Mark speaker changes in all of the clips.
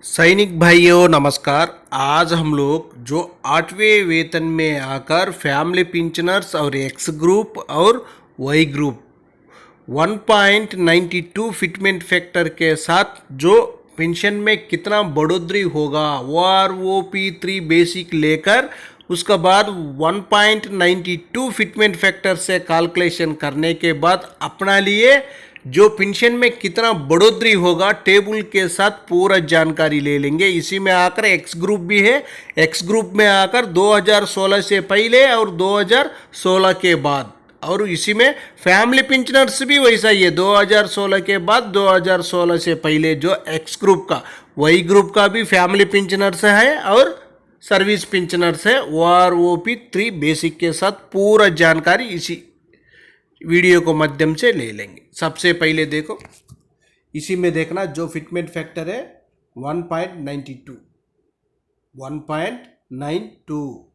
Speaker 1: सैनिक भाइयों नमस्कार। आज हम लोग जो 8वें वेतन में आकर फैमिली पेंशनर्स और एक्स ग्रुप और वाई ग्रुप 1.92 फिटमेंट फैक्टर के साथ जो पेंशन में कितना बढ़ोतरी होगा वो आर ओ पी 3 बेसिक लेकर उसका बाद 1.92 फिटमेंट फैक्टर से कैलकुलेशन करने के बाद अपना लिए जो पेंशन में कितना बढ़ोतरी होगा टेबल के साथ पूरा जानकारी ले लेंगे। इसी में आकर एक्स ग्रुप भी है। एक्स ग्रुप में आकर 2016 से पहले और 2016 के बाद, और इसी में फैमिली पेंशनर्स भी वैसा ही है। 2016 के बाद 2016 से पहले जो एक्स ग्रुप का वही ग्रुप का भी फैमिली पेंशनर्स है और सर्विस पेंशनर्स है। O R O P 3 basic के साथ पूरा जानकारी इसी वीडियो को माध्यम से ले लेंगे। सबसे पहले देखो, इसी में देखना जो फिटमेंट फैक्टर है 1.92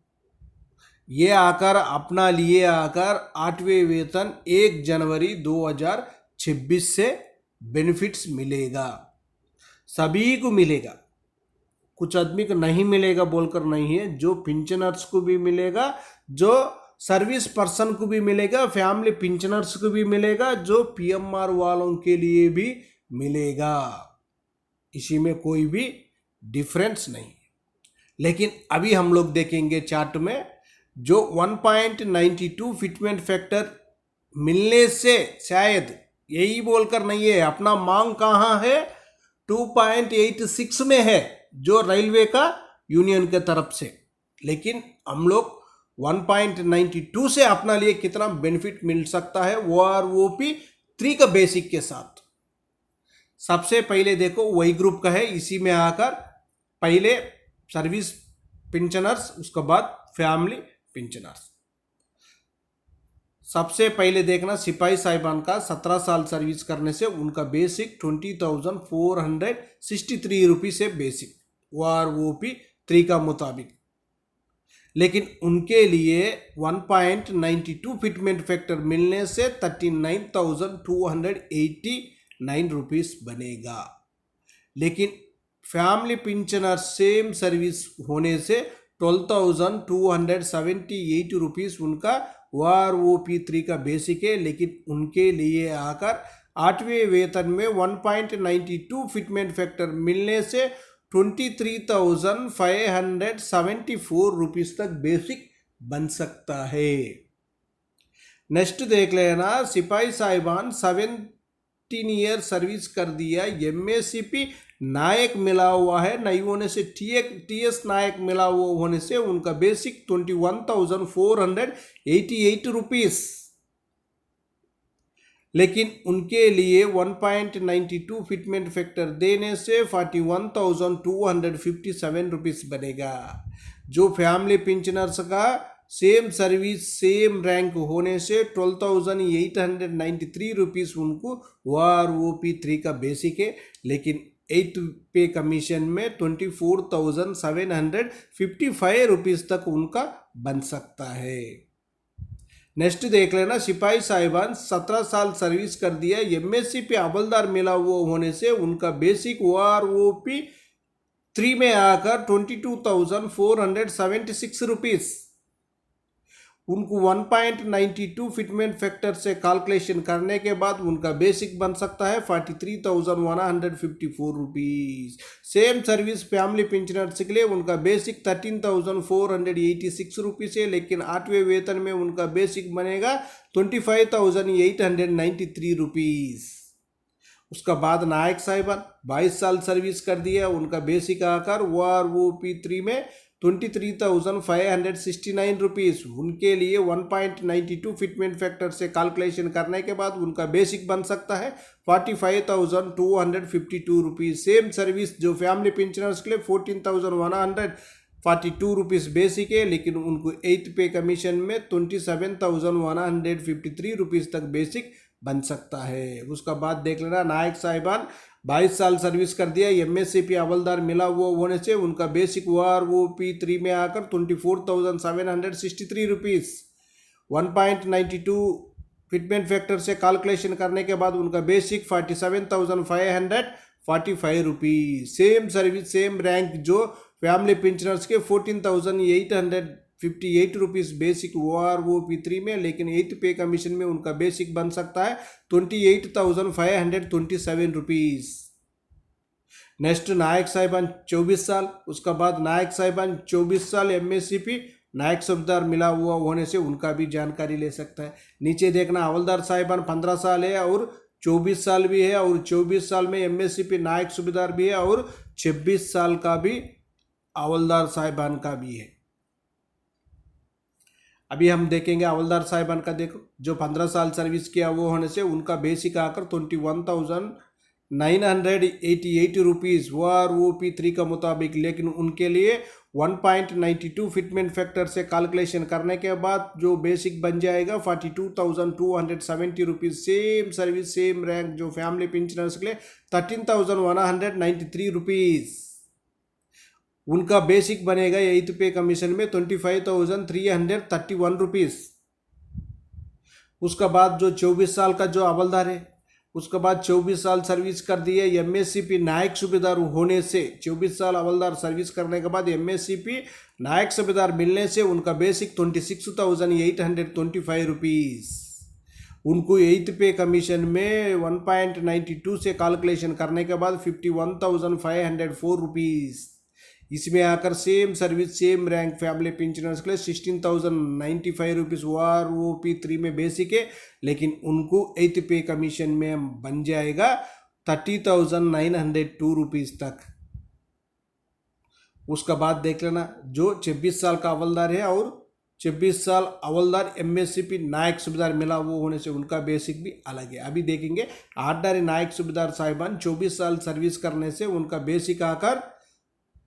Speaker 1: ये आकर अपना लिए आकर 8वें वेतन 1 जनवरी 2026 से बेनिफिट्स मिलेगा, सभी को मिलेगा। कुछ आदमी को नहीं मिलेगा बोलकर नहीं है, जो पेंशनर्स को भी मिलेगा, जो सर्विस पर्सन को भी मिलेगा, फैमिली पेंशनर्स को भी मिलेगा, जो पीएमआर वालों के लिए भी मिलेगा। इसी में कोई भी डिफरेंस नहीं। लेकिन अभी हम लोग देखेंगे चार्ट में जो 1.92 फिटमेंट फैक्टर मिलने से शायद यही बोलकर नहीं है, अपना मांग कहाँ है 2.86 में है जो रेलवे का यूनियन के तरफ से। लेकिन हम लोग 1.92 से अपना लिए कितना बेनिफिट मिल सकता है वो आर ओ पी 3 का बेसिक के साथ। सबसे पहले देखो वही ग्रुप का है। इसी में आकर पहले सर्विस पेंशनर्स, उसके बाद फैमिली पेंशनर्स। सबसे पहले देखना सिपाही साहिबान का 17 साल सर्विस करने से उनका बेसिक 20,463 रुपीज से basic O R O P 3 का मुताबिक। लेकिन उनके लिए 1.92 फिटमेंट फैक्टर मिलने से 39,289 रुपीस बनेगा। लेकिन फैमिली पेंशनर सेम सर्विस होने से 12,278 रुपीस उनका ओ आर ओ पी 3 का बेसिक है। लेकिन उनके लिए आकर 8वें वेतन में 1.92 फिटमेंट फैक्टर मिलने से 23,574 रुपीस तक बेसिक बन सकता है। नेक्स्ट देख लेना, सिपाही साहिबान 17 ईयर सर्विस कर दिया, एमएससीपी नायक मिला हुआ है, नहीं होने से टीएस नायक मिला हुआ होने से उनका बेसिक 21,488 रुपीस। लेकिन उनके लिए 1.92 फिटमेंट फैक्टर देने से 41,257 रुपीस बनेगा। जो फैमिली पेंशनर्स का सेम सर्विस सेम रैंक होने से 12,893 रुपीस उनको ओ आर ओ पी 3 का बेसिक है। लेकिन 8 पे कमीशन में 24,755 रुपीस तक उनका बन सकता है। नेक्स्ट देख लेना, सिपाही साहिबान 17 साल सर्विस कर दिया, एमएससी पे अमलदार मिला हुआ होने से उनका basic O R O P 3 में आकर 22,476 रुपीस। उनको 1.92 फिटमेंट फैक्टर से कैलकुलेशन करने के बाद उनका बेसिक बन सकता है 43,154 rupees. Same service family pensioners के लिए उनका बेसिक 13,486 रुपीस है। लेकिन 8वें वेतन में उनका बेसिक बनेगा 25,893 रुपीस। उसका बाद नायक साहिबान 22 साल सर्विस कर दिया, उनका बेसिक आकर ओ आर ओ पी 3 में 23,569 रुपीस। उनके लिए 1.92 फिटमेंट फैक्टर से कैलकुलेशन करने के बाद उनका बेसिक बन सकता है 45,252 रुपीस। सेम सर्विस जो फैमिली पेंशनर्स के लिए 14,142 रुपीस बेसिक है। लेकिन उनको 8 पे कमीशन में 27,153 रुपीस तक बेसिक बन सकता है। उसका बाद देख लेना, नायक साहिबान 22 साल सर्विस कर दिया, एमएससीपी अमलदार मिला हुआ होने से उनका basic O R O P 3 में आकर 24,763 रुपीस। 1.92 फिटमेंट फैक्टर से कैलकुलेशन करने के बाद उनका basic 47,500 ₹45। Same service same rank जो फैमिली पेंशनर्स के ₹14,858 बेसिक OROP3 में, लेकिन 8th पे कमीशन में उनका बेसिक बन सकता है ₹28,527। नेक्स्ट नायक साहिबान 24 साल, उसका बाद नायक साहिबान 24 साल MSCP नायक सूबेदार मिला हुआ होने से उनका भी जानकारी ले सकता है। नीचे देखना हवलदार साहिबान 15 साल है और 24 साल भी है, और 24 साल में MSCP नायक सूबेदार भी है, और 26 साल का भी हवलदार साहिबान का भी है। अभी हम देखेंगे हवलदार साहिबान का। देखो जो 15 साल सर्विस किया वो होने से उनका बेसिक आकर ₹21,988 OROP3 का मुताबिक, लेकिन उनके लिए 1.92 फिटमेंट फैक्टर से कैलकुलेशन करने के बाद जो बेसिक बन जाएगा ₹42,270। सेम सर्विस सेम रैंक जो फैमिली पेंशनर्स के लिए ₹13,193। उनका बेसिक बनेगा 8th पे कमीशन में ₹25,331। उसका बाद जो 24 साल का जो हवलदार है, उसके बाद 24 साल सर्विस कर दी है MSCP नायक सूबेदार होने से, 24 साल हवलदार सर्विस करने के बाद MSCP नायक सूबेदार मिलने से उनका बेसिक ₹26,825। उनको 8th पे कमीशन में 1.92 से कैलकुलेशन करने के बाद ₹51,504। इसमें आकर same service same rank family pensioners के लिए ₹16,095 OROP3 में बेसिक है, लेकिन उनको 8th पे कमीशन में बन जाएगा ₹30,902 तक। उसका बाद देख लेना जो 26 साल का हवलदार है और 26 साल हवलदार MSCP नायक सूबेदार मिला वो होने से उनका बेसिक भी अलग है। अभी देखेंगे ऑर्डिनरी नायक सूबेदार साहिबान 24 साल सर्विस करने से उनका बेसिक आकर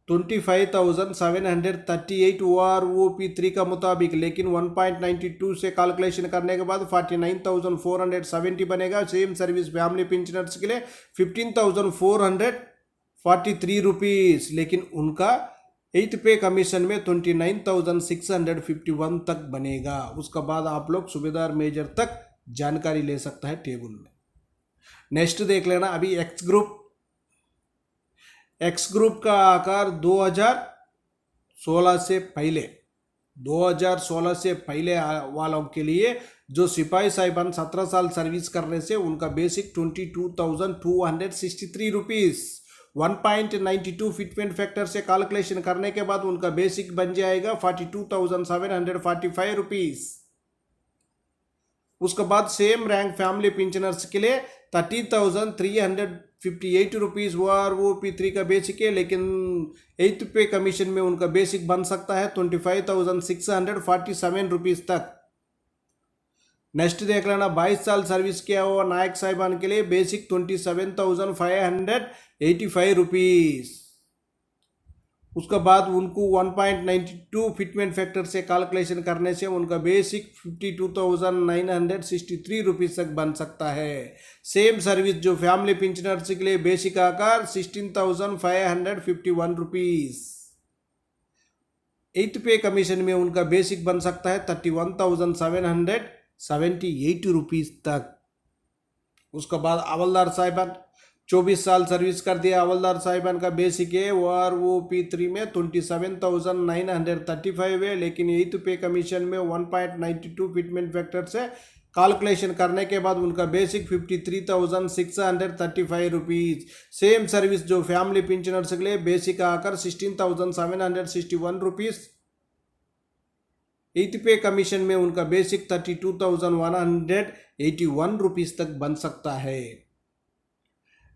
Speaker 1: 25,738 OROP3 का मुताबिक, लेकिन 1.92 से कैलकुलेशन करने के बाद 49,470 बनेगा। सेम सर्विस फैमिली पेंशनर्स के लिए ₹15,443, लेकिन उनका 8th पे कमीशन में 29,651 तक बनेगा। उसका बाद आप लोग सूबेदार मेजर तक जानकारी ले सकता है टेबल में। नेक्स्ट देख लेना अभी एक्स ग्रुप का आकार 2016 से पहले वालों के लिए जो सिपाही साहिबान 17 साल सर्विस करने से उनका बेसिक ₹22,263। 1.92 फिटमेंट फैक्टर से कैलकुलेशन करने के बाद उनका बेसिक बन जाएगा ₹42,745। उसके बाद सेम रैंक फैमिली पेंशनर्स के लिए ₹30,358 OROP3 का बेसिक है, लेकिन 8th पे कमीशन में उनका बेसिक बन सकता है ₹25,647 तक। नेक्स्ट देख लेना 22 साल सर्विस किया हुआ नायक साहिबान के लिए बेसिक ₹27,585। उसके बाद उनको 1.92 फिटमेंट फैक्टर से कैलकुलेशन करने से उनका बेसिक ₹52,963 तक बन सकता है। सेम सर्विस जो फैमिली पेंशनर्स के लिए बेसिक आकार ₹16,551। 8th पे कमीशन में उनका बेसिक बन सकता है ₹31,778 तक। उसके बाद हवलदार साहिबान 24 साल सर्विस कर दिया। हवलदार साहिबान का बेसिक है OROP3 में 27,935 है, लेकिन 8th पे कमीशन में 1.92 फिटमेंट फैक्टर से कैलकुलेशन करने के बाद उनका बेसिक ₹53,635। सेम सर्विस जो फैमिली पेंशनर्स के लिए बेसिक आकर ₹16,761। 8th पे कमीशन में उनका बेसिक ₹32,181 तक बन सकता है।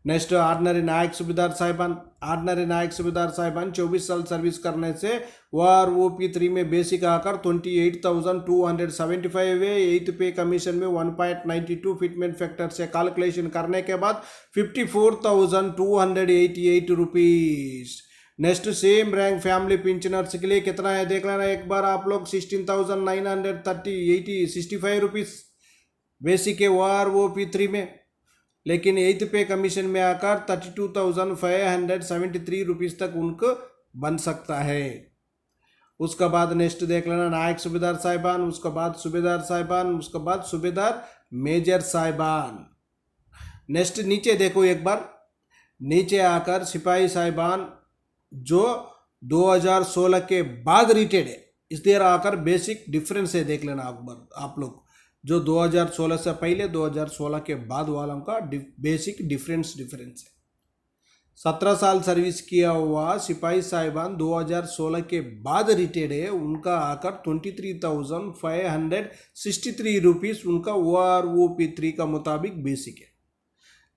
Speaker 1: नेक्स्ट ऑर्डिनरी नायक सूबेदार साहिबान 24 साल सर्विस करने से OROP3 में बेसिक आकर 28,275 है। 8th पे कमीशन में 1.92 फिटमेंट फैक्टर से कैलकुलेशन करने के बाद ₹54,288। Next same rank family pensioners के लिए कितना है देख लेना एक बार आप लोग। 16,965 बेसिक है OROP3 में, लेकिन 8th पे कमीशन में आकर ₹32,573 तक उनको बन सकता है। उसका बाद नेक्स्ट देख लेना नायक सूबेदार साहिबान, उसका बाद सूबेदार साहिबान, उसका बाद सूबेदार मेजर साहिबान। नेक्स्ट नीचे देखो एक बार, नीचे आकर सिपाही साहिबान जो 2016 के बाद रिटायर्ड है, इस देर आकर बेसिक डिफरेंस है, देख लेना आप लोग, जो 2016 से पहले 2016 के बाद वालों का बेसिक डिफरेंस है। 17 साल सर्विस किया हुआ सिपाही साहिबान 2016 के बाद रिटायर्ड है, उनका आकर 23,563 रुपीज़ उनका OROP3 का मुताबिक बेसिक है।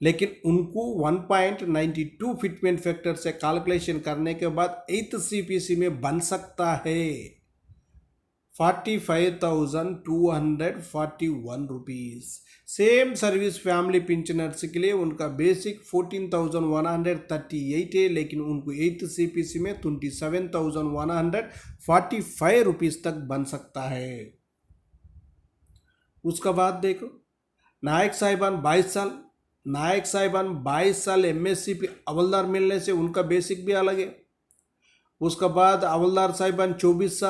Speaker 1: लेकिन उनको 1.92 फिटमेंट फैक्टर से कैलकुलेशन करने के बाद 8th CPC में बन सकता है 45,241 rupees. Same service family pensioners के लिए उनका बेसिक 14,138 है, लेकिन उनको 8th CPC में 27,145 रुपीज़ तक बन सकता है। उसका बाद देखो नायक साहिबान 22 साल MSc पे हवलदार मिलने से उनका बेसिक भी अलग है। उसका बाद हवलदार साहिबान 24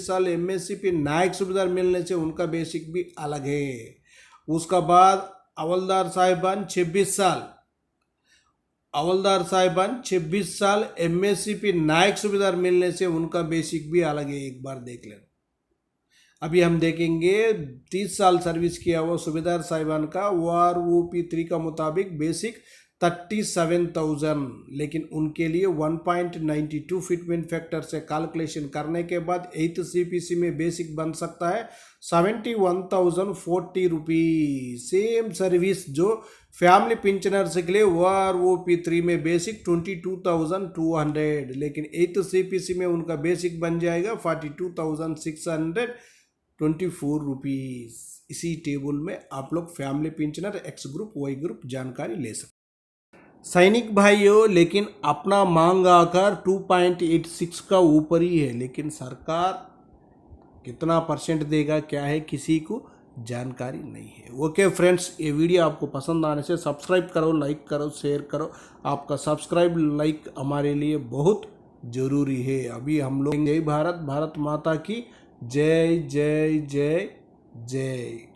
Speaker 1: साल MSc पे नायक सूबेदार मिलने से उनका बेसिक भी अलग है। उसका बाद हवलदार साहिबान 26 साल MSc पे नायक सूबेदार मिलने से उनका बेसिक भी अलग है, एक बार देख लेना। अभी हम देखेंगे 30 साल सर्विस किया हुआ सूबेदार साहिबान का OROP3 का मुताबिक बेसिक 37,000, लेकिन उनके लिए 1.92 फिटमेंट फैक्टर से कैलकुलेशन करने के बाद 8th CPC में बेसिक बन सकता है 71,040 रुपीज़। सेम सर्विस जो फैमिली पेंशनर्स के लिए OROP3 में बेसिक 22,200, लेकिन 8th CPC में उनका बेसिक बन जाएगा 42,624 रुपीज़। इसी टेबल में आप लोग family pensioner X group Y group जानकारी ले सकते। सैनिक भाइयों, लेकिन अपना मांग आकर 2.86 का ऊपर ही है, लेकिन सरकार कितना परसेंट देगा क्या है किसी को जानकारी नहीं है। ओके फ्रेंड्स, ये वीडियो आपको पसंद आने से सब्सक्राइब करो, लाइक करो, शेयर करो। आपका सब्सक्राइब लाइक हमारे लिए बहुत ज़रूरी है। अभी हम लोग जय भारत, भारत माता की जय जय जय जय।